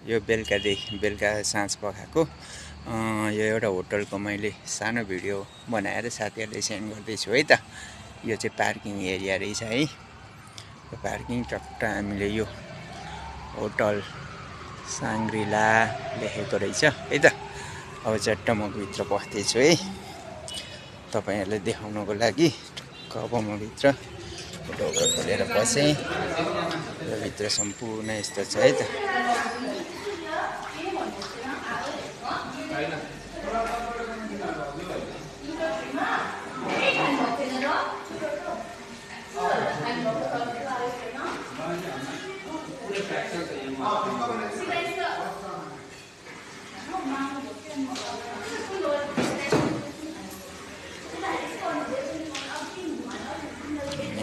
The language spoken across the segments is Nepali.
यो बेलुका साँझ पखाएको यो एउटा होटलको मैले सानो भिडियो बनाएर साथीहरुले सेन्ड गर्दैछु है त। यो चाहिँ पार्किङ एरिया रहेछ है। यो पार्किङ टक्क हामीले यो होटल साङ्ग्रिला लेखेको रहेछ है त। अब चट्ट म भित्र पस्दैछु है तपाईहरुलाई देखाउनको लागि। टक्क अब म भित्र ढोका खोलेर पसेँ। यो भित्र सम्पूर्ण यस्तो छ है त।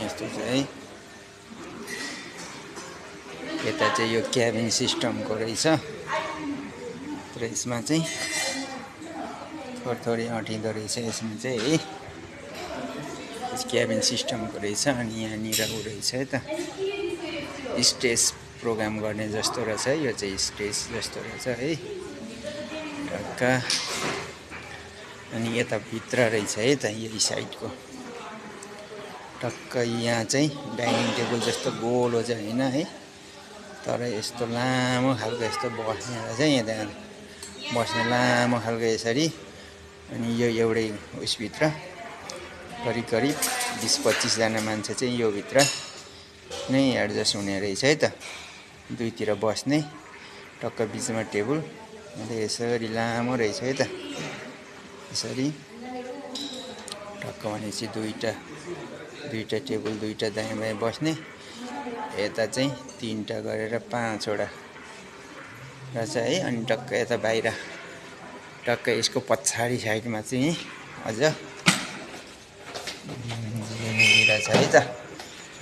यस्तो चाहिँ यता चाहिँ यो क्याबिन सिस्टमको रहेछ। तर यसमा चाहिँ थोरै अँटिदो रहेछ यसमा चाहिँ है। क्याबिन सिस्टमको रहेछ। अनि यहाँनिर उ रहेछ है त स्टेज प्रोग्राम गर्ने जस्तो रहेछ। यो चाहिँ स्टेज जस्तो रहेछ है टक्क। अनि यता भित्र रहेछ है त यो साइडको टक्क। यहाँ चाहिँ डाइनिङ टेबल जस्तो गोलो चाहिँ हैन है, तर यस्तो लामो खालको यस्तो बस्ने रहेछ। यहाँ बस्ने लामो खालको यसरी। अनि यो एउटै उसभित्र करिब 20-25 जना मान्छे चाहिँ यो भित्र नै एडजस्ट हुने रहेछ है त। दुईतिर बस्ने टक्क बीचमा टेबल। अन्त यसरी लामो रहेछ है त। यसरी टक्क भनेपछि दुईटा टेबल, दुईटा दायाँ बायाँ बस्ने। यता चाहिँ 3टा गरेर 5वटा रहेछ है। अनि टक्क यता बाहिर टक्क यसको पछाडि साइडमा चाहिँ अझ रहेछ है त।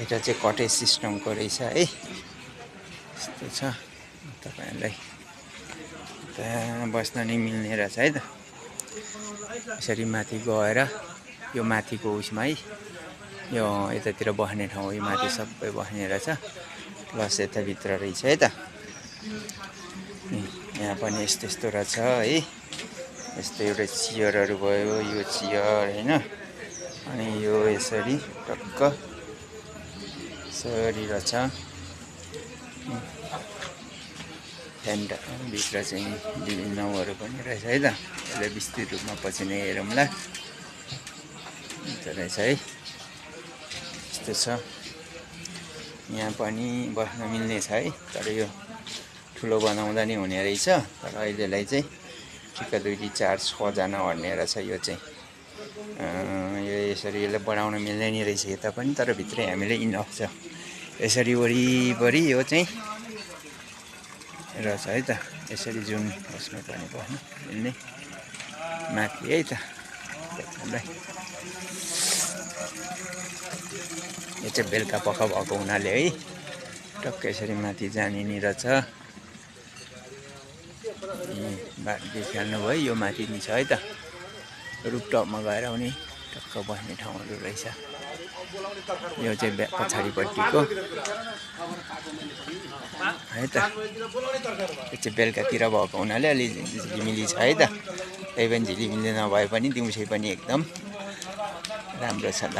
एउटा चाहिँ कटेज सिस्टमको रहेछ है। यस्तो छ तपाईहरुलाई त्यहाँ बस्न नि मिल्ने रहेछ है त। यसरी माथि गएर यो माथिको उसमा है यो यतातिर बस्ने ठाउँ यो माथि सबै बस्ने रहेछ। प्लस यता भित्र रहेछ है त। यहाँ पनि यस्तो रहेछ है। यस्तो एउटा चियरहरु भयो, यो चियर हैन। अनि यो यसरी टक्क यसरी रहेछ। भित्र चाहिँ लिभिङ नाउहरू पनि रहेछ है त। यसलाई विस्तृत रूपमा पछि नै हेरौँला। यस्तो रहेछ है। यस्तो छ। यहाँ पनि बस्न मिल्ने छ है। तर यो ठुलो बनाउँदा नि हुने रहेछ। तर अहिलेलाई चाहिँ ठिक्क 2-4-6 जना अड्ने रहेछ यो चाहिँ। यो यसरी यसलाई बढाउन मिल्ने नि रहेछ यता पनि। तर भित्रै हामीले इनफ छ। यसरी वरिपरि यो चाहिँ रहेछ है त। यसरी जुन बस्नु पनि बस्नु मिल्ने माथि है त। यो चाहिँ बेलुका पख भएको हुनाले है टक्क यसरी माथि जाने नि रहेछ। बाटो देखाल्नु भयो। यो माथि नि छ है त। रुफटपमा गएर पनि टक्क बस्ने ठाउँहरू रहेछ। यो चाहिँ पछाडिपट्टिको है त। यो चाहिँ बेलुकातिर भएको हुनाले अलि झिलिमिली छ है त। त्यही पनि झिलिमिली नभए पनि दिउँसै पनि एकदम राम्रो छ ल।